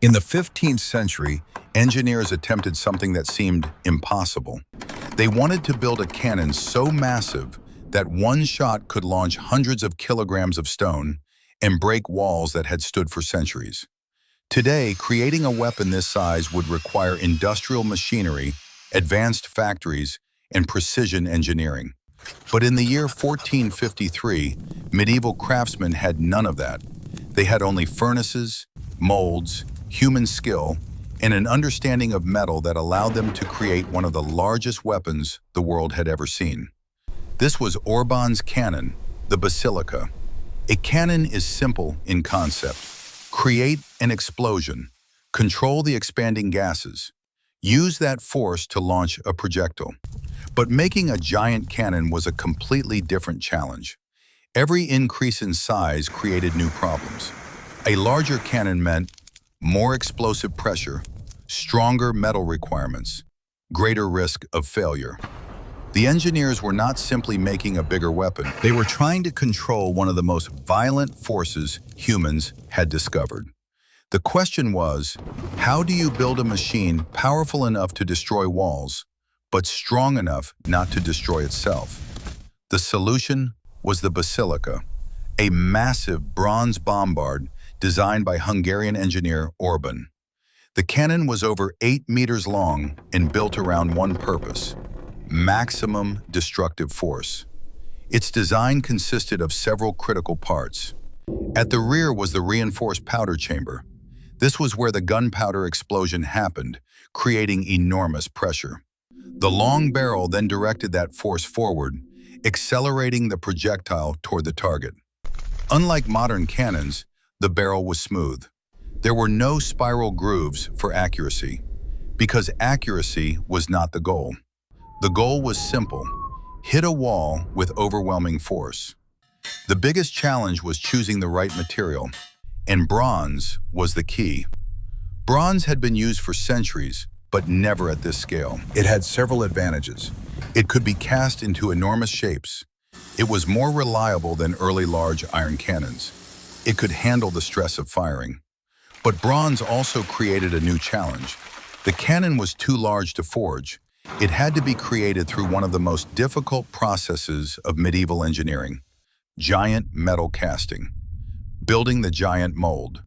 In the 15th century, engineers attempted something that seemed impossible. They wanted to build a cannon so massive that one shot could launch hundreds of kilograms of stone and break walls that had stood for centuries. Today, creating a weapon this size would require industrial machinery, advanced factories, and precision engineering. But in the year 1453, medieval craftsmen had none of that. They had only furnaces, molds, human skill, and an understanding of metal that allowed them to create one of the largest weapons the world had ever seen. This was Orban's cannon, the Basilica. A cannon is simple in concept. Create an explosion, control the expanding gases, use that force to launch a projectile. But making a giant cannon was a completely different challenge. Every increase in size created new problems. A larger cannon meant more explosive pressure, stronger metal requirements, greater risk of failure. The engineers were not simply making a bigger weapon. They were trying to control one of the most violent forces humans had discovered. The question was, how do you build a machine powerful enough to destroy walls, but strong enough not to destroy itself? The solution was the Basilica, a massive bronze bombard designed by Hungarian engineer Orban. The cannon was over 8 meters long and built around one purpose: maximum destructive force. Its design consisted of several critical parts. At the rear was the reinforced powder chamber. This was where the gunpowder explosion happened, creating enormous pressure. The long barrel then directed that force forward, accelerating the projectile toward the target. Unlike modern cannons, the barrel was smooth. There were no spiral grooves for accuracy, because accuracy was not the goal. The goal was simple: hit a wall with overwhelming force. The biggest challenge was choosing the right material, and bronze was the key. Bronze had been used for centuries, but never at this scale. It had several advantages. It could be cast into enormous shapes. It was more reliable than early large iron cannons. It could handle the stress of firing. But bronze also created a new challenge. The cannon was too large to forge. It had to be created through one of the most difficult processes of medieval engineering: giant metal casting, building the giant mold.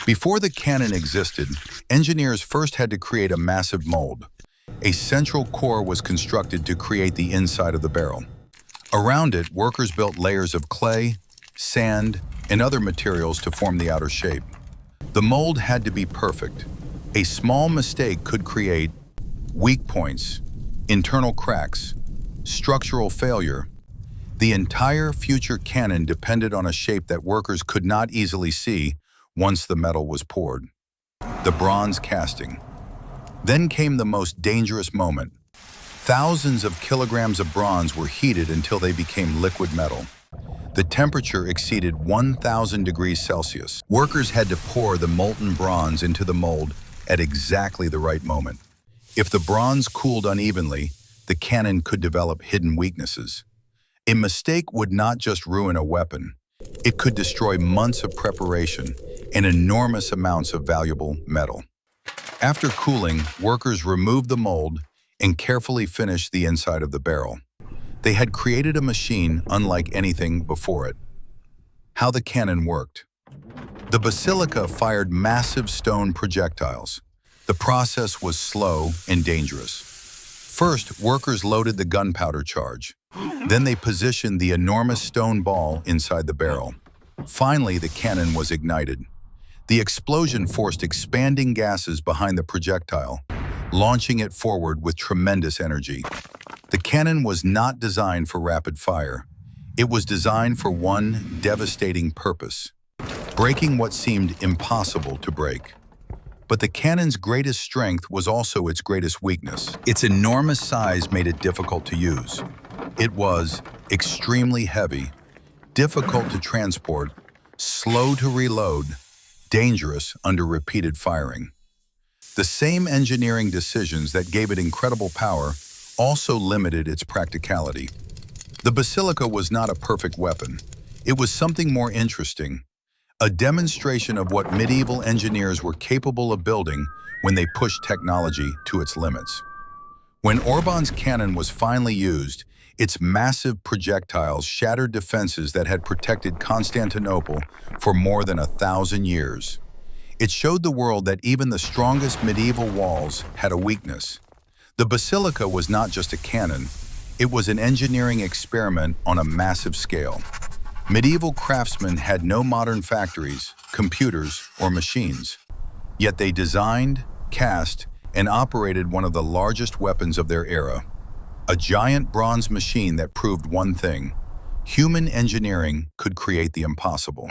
Before the cannon existed, engineers first had to create a massive mold. A central core was constructed to create the inside of the barrel. Around it, workers built layers of clay, sand, and other materials to form the outer shape. The mold had to be perfect. A small mistake could create weak points, internal cracks, structural failure. The entire future cannon depended on a shape that workers could not easily see once the metal was poured: the bronze casting. Then came the most dangerous moment. Thousands of kilograms of bronze were heated until they became liquid metal. The temperature exceeded 1,000 degrees Celsius. Workers had to pour the molten bronze into the mold at exactly the right moment. If the bronze cooled unevenly, the cannon could develop hidden weaknesses. A mistake would not just ruin a weapon. It could destroy months of preparation and enormous amounts of valuable metal. After cooling, workers removed the mold and carefully finished the inside of the barrel. They had created a machine unlike anything before it. How the cannon worked. The Basilica fired massive stone projectiles. The process was slow and dangerous. First, workers loaded the gunpowder charge. Then they positioned the enormous stone ball inside the barrel. Finally, the cannon was ignited. The explosion forced expanding gases behind the projectile, launching it forward with tremendous energy. The cannon was not designed for rapid fire. It was designed for one devastating purpose: breaking what seemed impossible to break. But the cannon's greatest strength was also its greatest weakness. Its enormous size made it difficult to use. It was extremely heavy, difficult to transport, slow to reload, dangerous under repeated firing. The same engineering decisions that gave it incredible power also limited its practicality. The Basilica was not a perfect weapon. It was something more interesting: a demonstration of what medieval engineers were capable of building when they pushed technology to its limits. When Orban's cannon was finally used, its massive projectiles shattered defenses that had protected Constantinople for more than 1,000 years. It showed the world that even the strongest medieval walls had a weakness. The Basilica was not just a cannon, it was an engineering experiment on a massive scale. Medieval craftsmen had no modern factories, computers, or machines. Yet they designed, cast, and operated one of the largest weapons of their era. A giant bronze machine that proved one thing: human engineering could create the impossible.